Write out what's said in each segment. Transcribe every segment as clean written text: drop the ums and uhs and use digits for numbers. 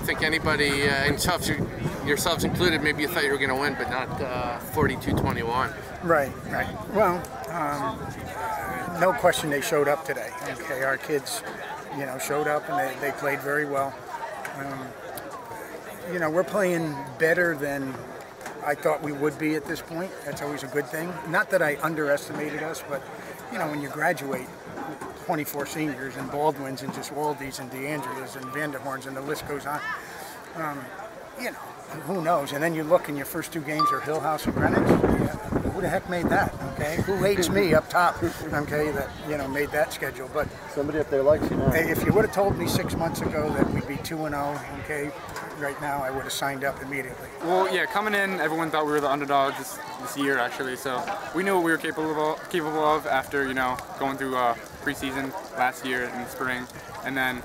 think anybody, yourselves included, maybe you thought you were going to win, but not 42-21. Right, right. Well, no question they showed up today. Okay, our kids, showed up and they played very well. We're playing better than I thought we would be at this point. That's always a good thing. Not that I underestimated us, but when you graduate with 24 seniors and Baldwins and just Waldies and DeAndreas and Vanderhorns and the list goes on, who knows? And then you look and your first 2 games are Hill House and Greenwich. Who the heck made that? Okay, who hates me up top? Okay, that made that schedule. But somebody up there likes you now. Hey, if you would have told me 6 months ago that we'd be 2-0, okay, right now I would have signed up immediately. Well, yeah, coming in, everyone thought we were the underdogs this year actually. So we knew what we were capable of after going through preseason last year in the spring, and then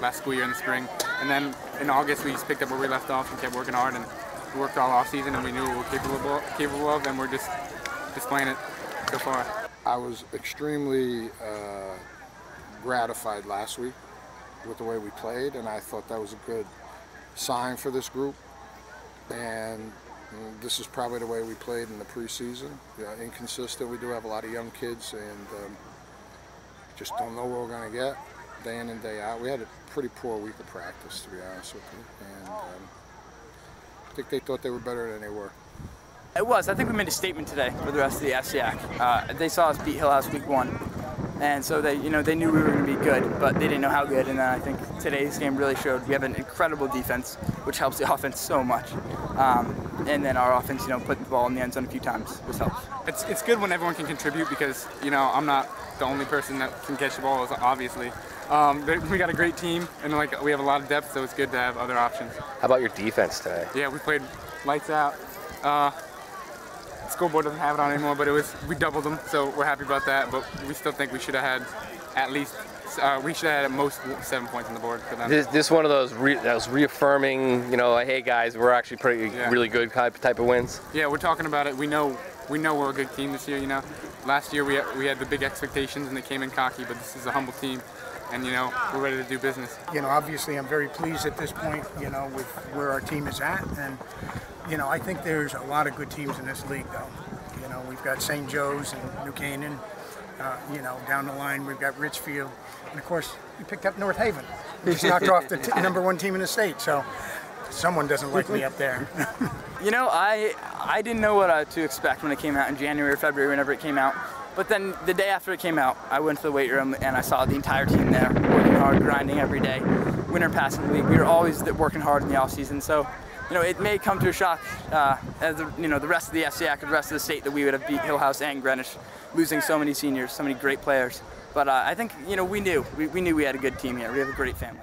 last school year in the spring, and then in August we just picked up where we left off and kept working hard, and we worked all off season, and we knew what we were capable of, and we're just displaying it so far. I was extremely gratified last week with the way we played, and I thought that was a good sign for this group. And this is probably the way we played in the preseason. Inconsistent. We do have a lot of young kids, and just don't know what we're going to get day in and day out. We had a pretty poor week of practice, to be honest with you, and I think they thought they were better than they were. It was. I think we made a statement today for the rest of the SEAC. They saw us beat Hill House week 1, and so they knew we were going to be good, but they didn't know how good. And then I think today's game really showed we have an incredible defense, which helps the offense so much. And then our offense, put the ball in the end zone a few times, which helps. It's good when everyone can contribute because I'm not the only person that can catch the ball, obviously. We got a great team, and we have a lot of depth, so it's good to have other options. How about your defense today? Yeah, we played lights out. The scoreboard doesn't have it on anymore, but we doubled them, so we're happy about that. But we still think we should have had at least we should have had at most 7 points on the board for them. This one of those that was reaffirming, hey guys, we're actually really good type of wins. Yeah, we're talking about it. We know we're a good team this year. Last year we had the big expectations and they came in cocky, but this is a humble team. And we're ready to do business. Obviously I'm very pleased at this point, with where our team is at, and I think there's a lot of good teams in this league, though. We've got St. Joe's and New Canaan. Down the line we've got Richfield, and of course we picked up North Haven. We just knocked off the #1 team in the state, so someone doesn't like me up there. I didn't know what to expect when it came out in January or February, whenever it came out. But then the day after it came out, I went to the weight room and I sasaw the entire team there, working hard, grinding every day, winter passing league. We were always working hard in the off season, so it may come to a shock as the rest of the SEAC and the rest of the state that we would have beat Hill House and Greenwich, losing so many seniors, so many great players. But I think we knew we had a good team here. We have a great family.